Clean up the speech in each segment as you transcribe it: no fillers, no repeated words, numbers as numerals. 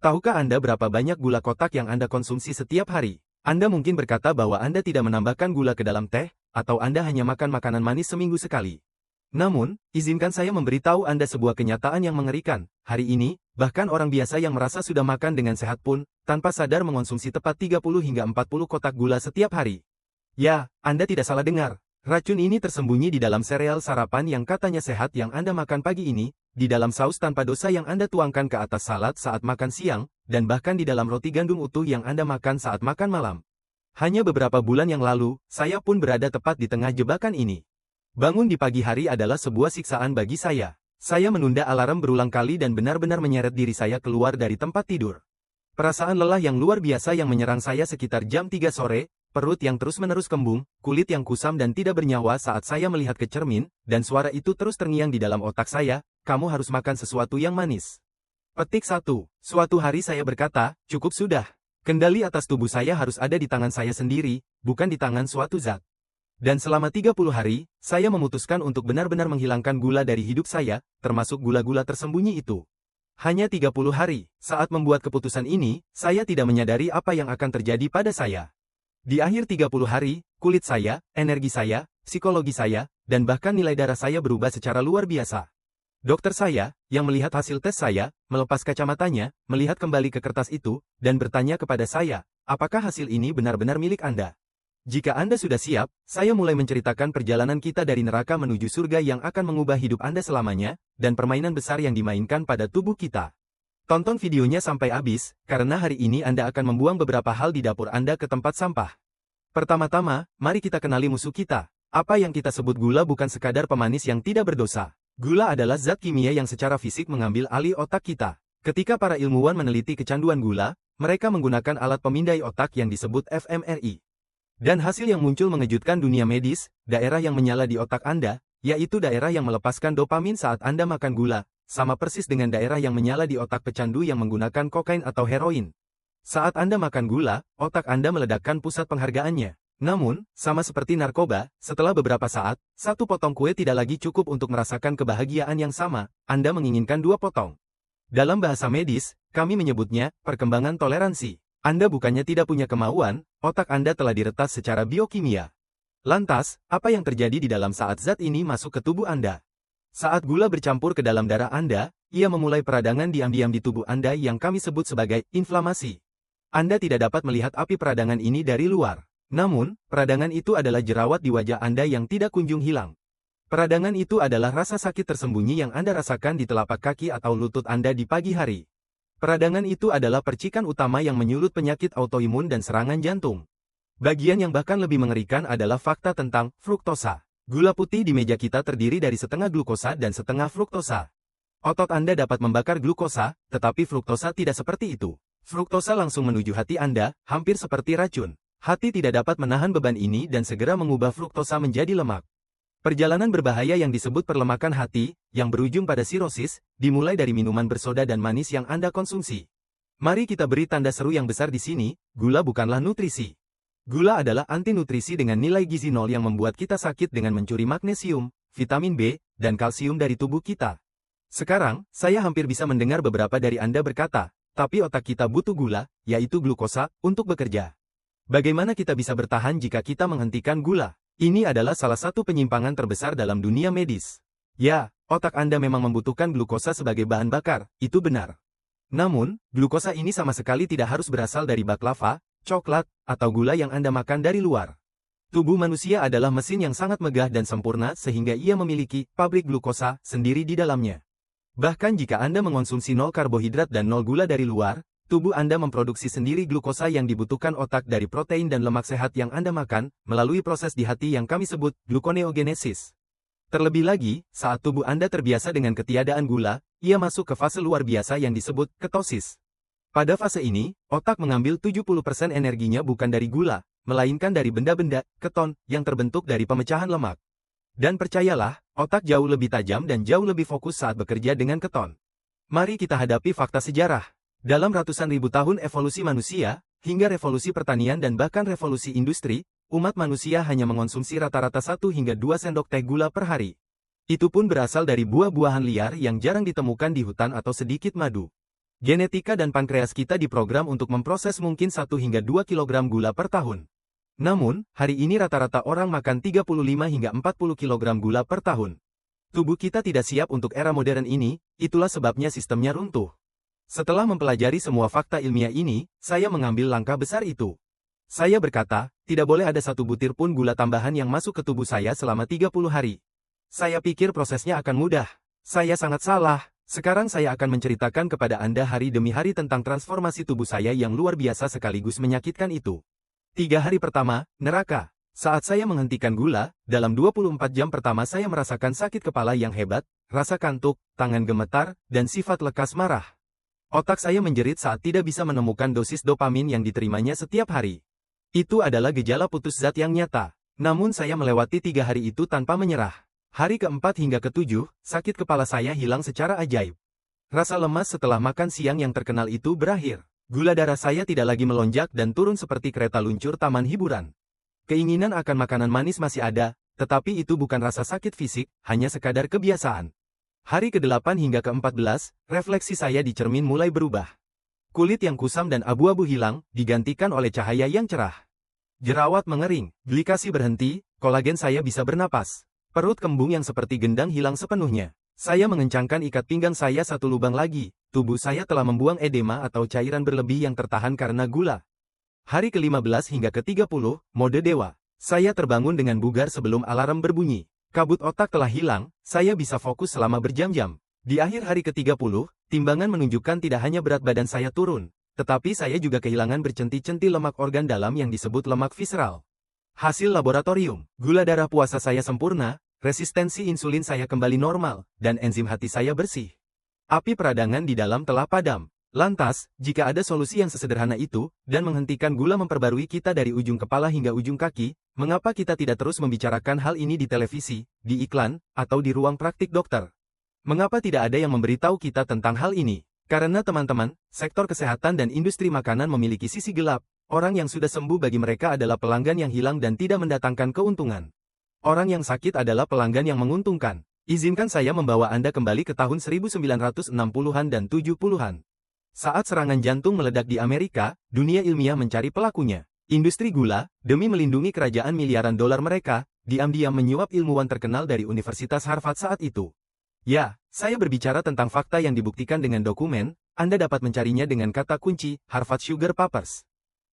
Tahukah Anda berapa banyak gula kotak yang Anda konsumsi setiap hari? Anda mungkin berkata bahwa Anda tidak menambahkan gula ke dalam teh, atau Anda hanya makan makanan manis seminggu sekali. Namun, izinkan saya memberitahu Anda sebuah kenyataan yang mengerikan. Hari ini, bahkan orang biasa yang merasa sudah makan dengan sehat pun, tanpa sadar mengonsumsi tepat 30 hingga 40 kotak gula setiap hari. Ya, Anda tidak salah dengar. Racun ini tersembunyi di dalam sereal sarapan yang katanya sehat yang Anda makan pagi ini, di dalam saus tanpa dosa yang Anda tuangkan ke atas salad saat makan siang, dan bahkan di dalam roti gandum utuh yang Anda makan saat makan malam. Hanya beberapa bulan yang lalu, saya pun berada tepat di tengah jebakan ini. Bangun di pagi hari adalah sebuah siksaan bagi saya. Saya menunda alarm berulang kali dan benar-benar menyeret diri saya keluar dari tempat tidur. Perasaan lelah yang luar biasa yang menyerang saya sekitar jam 3 sore, perut yang terus-menerus kembung, kulit yang kusam dan tidak bernyawa saat saya melihat ke cermin, dan suara itu terus terngiang di dalam otak saya, kamu harus makan sesuatu yang manis. Petik 1. Suatu hari saya berkata, cukup sudah. Kendali atas tubuh saya harus ada di tangan saya sendiri, bukan di tangan suatu zat. Dan selama 30 hari, saya memutuskan untuk benar-benar menghilangkan gula dari hidup saya, termasuk gula-gula tersembunyi itu. Hanya 30 hari, saat membuat keputusan ini, saya tidak menyadari apa yang akan terjadi pada saya. Di akhir 30 hari, kulit saya, energi saya, psikologi saya, dan bahkan nilai darah saya berubah secara luar biasa. Dokter saya, yang melihat hasil tes saya, melepas kacamatanya, melihat kembali ke kertas itu, dan bertanya kepada saya, apakah hasil ini benar-benar milik Anda? Jika Anda sudah siap, saya mulai menceritakan perjalanan kita dari neraka menuju surga yang akan mengubah hidup Anda selamanya, dan permainan besar yang dimainkan pada tubuh kita. Tonton videonya sampai habis, karena hari ini Anda akan membuang beberapa hal di dapur Anda ke tempat sampah. Pertama-tama, mari kita kenali musuh kita. Apa yang kita sebut gula bukan sekadar pemanis yang tidak berdosa. Gula adalah zat kimia yang secara fisik mengambil alih otak kita. Ketika para ilmuwan meneliti kecanduan gula, mereka menggunakan alat pemindai otak yang disebut fMRI. Dan hasil yang muncul mengejutkan dunia medis, daerah yang menyala di otak Anda, yaitu daerah yang melepaskan dopamin saat Anda makan gula, sama persis dengan daerah yang menyala di otak pecandu yang menggunakan kokain atau heroin. Saat Anda makan gula, otak Anda meledakkan pusat penghargaannya. Namun, sama seperti narkoba, setelah beberapa saat, satu potong kue tidak lagi cukup untuk merasakan kebahagiaan yang sama, Anda menginginkan 2 potong. Dalam bahasa medis, kami menyebutnya perkembangan toleransi. Anda bukannya tidak punya kemauan, otak Anda telah diretas secara biokimia. Lantas, apa yang terjadi di dalam saat zat ini masuk ke tubuh Anda? Saat gula bercampur ke dalam darah Anda, ia memulai peradangan diam-diam di tubuh Anda yang kami sebut sebagai inflamasi. Anda tidak dapat melihat api peradangan ini dari luar. Namun, peradangan itu adalah jerawat di wajah Anda yang tidak kunjung hilang. Peradangan itu adalah rasa sakit tersembunyi yang Anda rasakan di telapak kaki atau lutut Anda di pagi hari. Peradangan itu adalah percikan utama yang menyulut penyakit autoimun dan serangan jantung. Bagian yang bahkan lebih mengerikan adalah fakta tentang fruktosa. Gula putih di meja kita terdiri dari setengah glukosa dan setengah fruktosa. Otot Anda dapat membakar glukosa, tetapi fruktosa tidak seperti itu. Fruktosa langsung menuju hati Anda, hampir seperti racun. Hati tidak dapat menahan beban ini dan segera mengubah fruktosa menjadi lemak. Perjalanan berbahaya yang disebut perlemakan hati, yang berujung pada sirosis, dimulai dari minuman bersoda dan manis yang Anda konsumsi. Mari kita beri tanda seru yang besar di sini, gula bukanlah nutrisi. Gula adalah antinutrisi dengan nilai gizi 0 yang membuat kita sakit dengan mencuri magnesium, vitamin B, dan kalsium dari tubuh kita. Sekarang, saya hampir bisa mendengar beberapa dari Anda berkata, tapi otak kita butuh gula, yaitu glukosa, untuk bekerja. Bagaimana kita bisa bertahan jika kita menghentikan gula? Ini adalah salah satu penyimpangan terbesar dalam dunia medis. Ya, otak Anda memang membutuhkan glukosa sebagai bahan bakar, itu benar. Namun, glukosa ini sama sekali tidak harus berasal dari baklava, coklat, atau gula yang Anda makan dari luar. Tubuh manusia adalah mesin yang sangat megah dan sempurna sehingga ia memiliki pabrik glukosa sendiri di dalamnya. Bahkan jika Anda mengonsumsi 0 karbohidrat dan 0 gula dari luar, tubuh Anda memproduksi sendiri glukosa yang dibutuhkan otak dari protein dan lemak sehat yang Anda makan, melalui proses di hati yang kami sebut gluconeogenesis. Terlebih lagi, saat tubuh Anda terbiasa dengan ketiadaan gula, ia masuk ke fase luar biasa yang disebut ketosis. Pada fase ini, otak mengambil 70% energinya bukan dari gula, melainkan dari benda-benda, keton, yang terbentuk dari pemecahan lemak. Dan percayalah, otak jauh lebih tajam dan jauh lebih fokus saat bekerja dengan keton. Mari kita hadapi fakta sejarah. Dalam ratusan ribu tahun evolusi manusia, hingga revolusi pertanian dan bahkan revolusi industri, umat manusia hanya mengonsumsi rata-rata 1 hingga 2 sendok teh gula per hari. Itu pun berasal dari buah-buahan liar yang jarang ditemukan di hutan atau sedikit madu. Genetika dan pankreas kita diprogram untuk memproses mungkin 1 hingga 2 kilogram gula per tahun. Namun, hari ini rata-rata orang makan 35 hingga 40 kilogram gula per tahun. Tubuh kita tidak siap untuk era modern ini, itulah sebabnya sistemnya runtuh. Setelah mempelajari semua fakta ilmiah ini, saya mengambil langkah besar itu. Saya berkata, tidak boleh ada satu butir pun gula tambahan yang masuk ke tubuh saya selama 30 hari. Saya pikir prosesnya akan mudah. Saya sangat salah. Sekarang saya akan menceritakan kepada Anda hari demi hari tentang transformasi tubuh saya yang luar biasa sekaligus menyakitkan itu. 3 hari pertama, neraka. Saat saya menghentikan gula, dalam 24 jam pertama saya merasakan sakit kepala yang hebat, rasa kantuk, tangan gemetar, dan sifat lekas marah. Otak saya menjerit saat tidak bisa menemukan dosis dopamin yang diterimanya setiap hari. Itu adalah gejala putus zat yang nyata. Namun saya melewati 3 hari itu tanpa menyerah. Hari keempat hingga ketujuh, sakit kepala saya hilang secara ajaib. Rasa lemas setelah makan siang yang terkenal itu berakhir. Gula darah saya tidak lagi melonjak dan turun seperti kereta luncur taman hiburan. Keinginan akan makanan manis masih ada, tetapi itu bukan rasa sakit fisik, hanya sekadar kebiasaan. Hari ke-8 hingga ke-14, refleksi saya di cermin mulai berubah. Kulit yang kusam dan abu-abu hilang, digantikan oleh cahaya yang cerah. Jerawat mengering, glikasi berhenti, kolagen saya bisa bernapas. Perut kembung yang seperti gendang hilang sepenuhnya. Saya mengencangkan ikat pinggang saya satu lubang lagi. Tubuh saya telah membuang edema atau cairan berlebih yang tertahan karena gula. Hari ke-15 hingga ke-30, mode dewa. Saya terbangun dengan bugar sebelum alarm berbunyi. Kabut otak telah hilang, saya bisa fokus selama berjam-jam. Di akhir hari ke-30, timbangan menunjukkan tidak hanya berat badan saya turun, tetapi saya juga kehilangan bercenti-centi lemak organ dalam yang disebut lemak visceral. Hasil laboratorium, gula darah puasa saya sempurna, resistensi insulin saya kembali normal, dan enzim hati saya bersih. Api peradangan di dalam telah padam. Lantas, jika ada solusi yang sesederhana itu, dan menghentikan gula memperbarui kita dari ujung kepala hingga ujung kaki, mengapa kita tidak terus membicarakan hal ini di televisi, di iklan, atau di ruang praktik dokter? Mengapa tidak ada yang memberitahu kita tentang hal ini? Karena teman-teman, sektor kesehatan dan industri makanan memiliki sisi gelap. Orang yang sudah sembuh bagi mereka adalah pelanggan yang hilang dan tidak mendatangkan keuntungan. Orang yang sakit adalah pelanggan yang menguntungkan. Izinkan saya membawa Anda kembali ke tahun 1960-an dan 70-an. Saat serangan jantung meledak di Amerika, dunia ilmiah mencari pelakunya. Industri gula, demi melindungi kerajaan miliaran dolar mereka, diam-diam menyuap ilmuwan terkenal dari Universitas Harvard saat itu. Ya, saya berbicara tentang fakta yang dibuktikan dengan dokumen, Anda dapat mencarinya dengan kata kunci, Harvard Sugar Papers.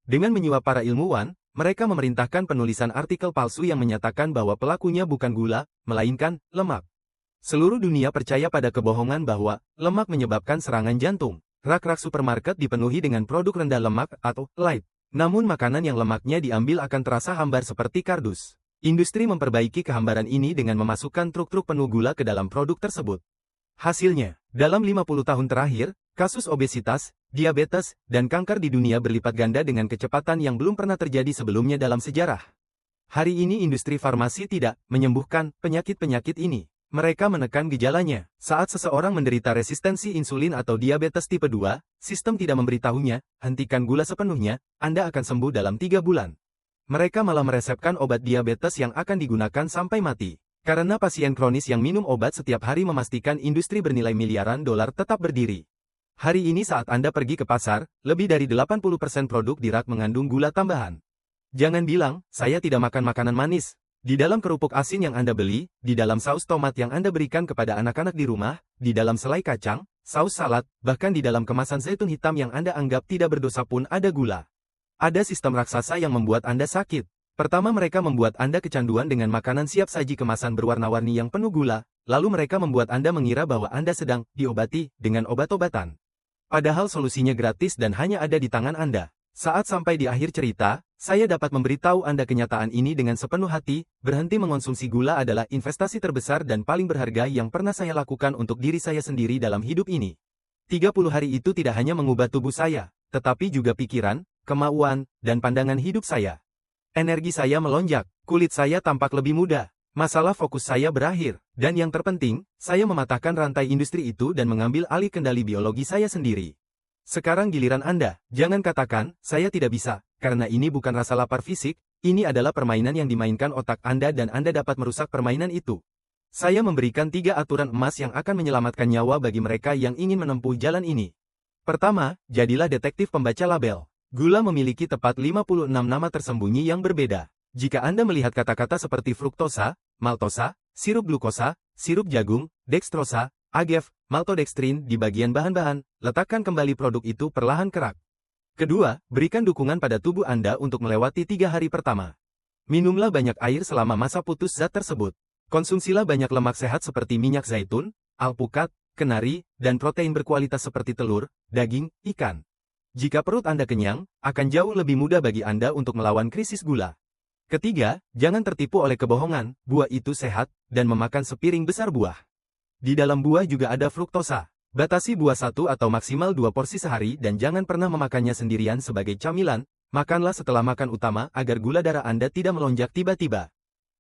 Dengan menyuap para ilmuwan, mereka memerintahkan penulisan artikel palsu yang menyatakan bahwa pelakunya bukan gula, melainkan lemak. Seluruh dunia percaya pada kebohongan bahwa lemak menyebabkan serangan jantung. Rak-rak supermarket dipenuhi dengan produk rendah lemak atau light. Namun makanan yang lemaknya diambil akan terasa hambar seperti kardus. Industri memperbaiki kehambaran ini dengan memasukkan truk-truk penuh gula ke dalam produk tersebut. Hasilnya, dalam 50 tahun terakhir, kasus obesitas, diabetes, dan kanker di dunia berlipat ganda dengan kecepatan yang belum pernah terjadi sebelumnya dalam sejarah. Hari ini industri farmasi tidak menyembuhkan penyakit-penyakit ini. Mereka menekan gejalanya. Saat seseorang menderita resistensi insulin atau diabetes tipe 2, sistem tidak memberitahunya, hentikan gula sepenuhnya, Anda akan sembuh dalam 3 bulan. Mereka malah meresepkan obat diabetes yang akan digunakan sampai mati. Karena pasien kronis yang minum obat setiap hari memastikan industri bernilai miliaran dolar tetap berdiri. Hari ini saat Anda pergi ke pasar, lebih dari 80% produk di rak mengandung gula tambahan. Jangan bilang, saya tidak makan makanan manis. Di dalam kerupuk asin yang Anda beli, di dalam saus tomat yang Anda berikan kepada anak-anak di rumah, di dalam selai kacang, saus salad, bahkan di dalam kemasan zaitun hitam yang Anda anggap tidak berdosa pun ada gula. Ada sistem raksasa yang membuat Anda sakit. Pertama mereka membuat Anda kecanduan dengan makanan siap saji kemasan berwarna-warni yang penuh gula, lalu mereka membuat Anda mengira bahwa Anda sedang diobati dengan obat-obatan. Padahal solusinya gratis dan hanya ada di tangan Anda. Saat sampai di akhir cerita, saya dapat memberitahu Anda kenyataan ini dengan sepenuh hati, berhenti mengonsumsi gula adalah investasi terbesar dan paling berharga yang pernah saya lakukan untuk diri saya sendiri dalam hidup ini. 30 hari itu tidak hanya mengubah tubuh saya, tetapi juga pikiran, kemauan, dan pandangan hidup saya. Energi saya melonjak, kulit saya tampak lebih muda, masalah fokus saya berakhir, dan yang terpenting, saya mematahkan rantai industri itu dan mengambil alih kendali biologi saya sendiri. Sekarang giliran Anda, jangan katakan, saya tidak bisa, karena ini bukan rasa lapar fisik, ini adalah permainan yang dimainkan otak Anda dan Anda dapat merusak permainan itu. Saya memberikan 3 aturan emas yang akan menyelamatkan nyawa bagi mereka yang ingin menempuh jalan ini. Pertama, jadilah detektif pembaca label. Gula memiliki tepat 56 nama tersembunyi yang berbeda. Jika Anda melihat kata-kata seperti fruktosa, maltosa, sirup glukosa, sirup jagung, dextrosa, agave, maltodextrin di bagian bahan-bahan, letakkan kembali produk itu perlahan ke rak. Kedua, berikan dukungan pada tubuh Anda untuk melewati 3 hari pertama. Minumlah banyak air selama masa putus zat tersebut. Konsumsilah banyak lemak sehat seperti minyak zaitun, alpukat, kenari, dan protein berkualitas seperti telur, daging, ikan. Jika perut Anda kenyang, akan jauh lebih mudah bagi Anda untuk melawan krisis gula. Ketiga, jangan tertipu oleh kebohongan, buah itu sehat, dan memakan sepiring besar buah. Di dalam buah juga ada fruktosa. Batasi buah 1 atau maksimal 2 porsi sehari dan jangan pernah memakannya sendirian sebagai camilan, makanlah setelah makan utama agar gula darah Anda tidak melonjak tiba-tiba.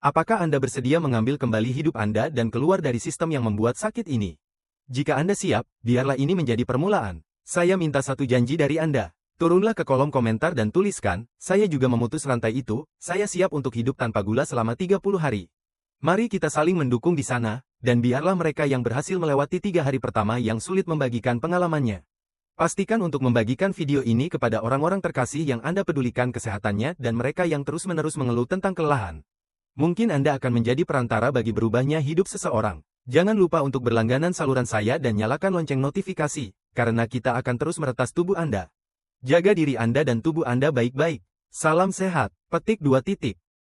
Apakah Anda bersedia mengambil kembali hidup Anda dan keluar dari sistem yang membuat sakit ini? Jika Anda siap, biarlah ini menjadi permulaan. Saya minta satu janji dari Anda. Turunlah ke kolom komentar dan tuliskan, saya juga memutus rantai itu, saya siap untuk hidup tanpa gula selama 30 hari. Mari kita saling mendukung di sana, dan biarlah mereka yang berhasil melewati 3 hari pertama yang sulit membagikan pengalamannya. Pastikan untuk membagikan video ini kepada orang-orang terkasih yang Anda pedulikan kesehatannya dan mereka yang terus-menerus mengeluh tentang kelelahan. Mungkin Anda akan menjadi perantara bagi berubahnya hidup seseorang. Jangan lupa untuk berlangganan saluran saya dan nyalakan lonceng notifikasi, karena kita akan terus meretas tubuh Anda. Jaga diri Anda dan tubuh Anda baik-baik. Salam sehat. Petik 2 titik.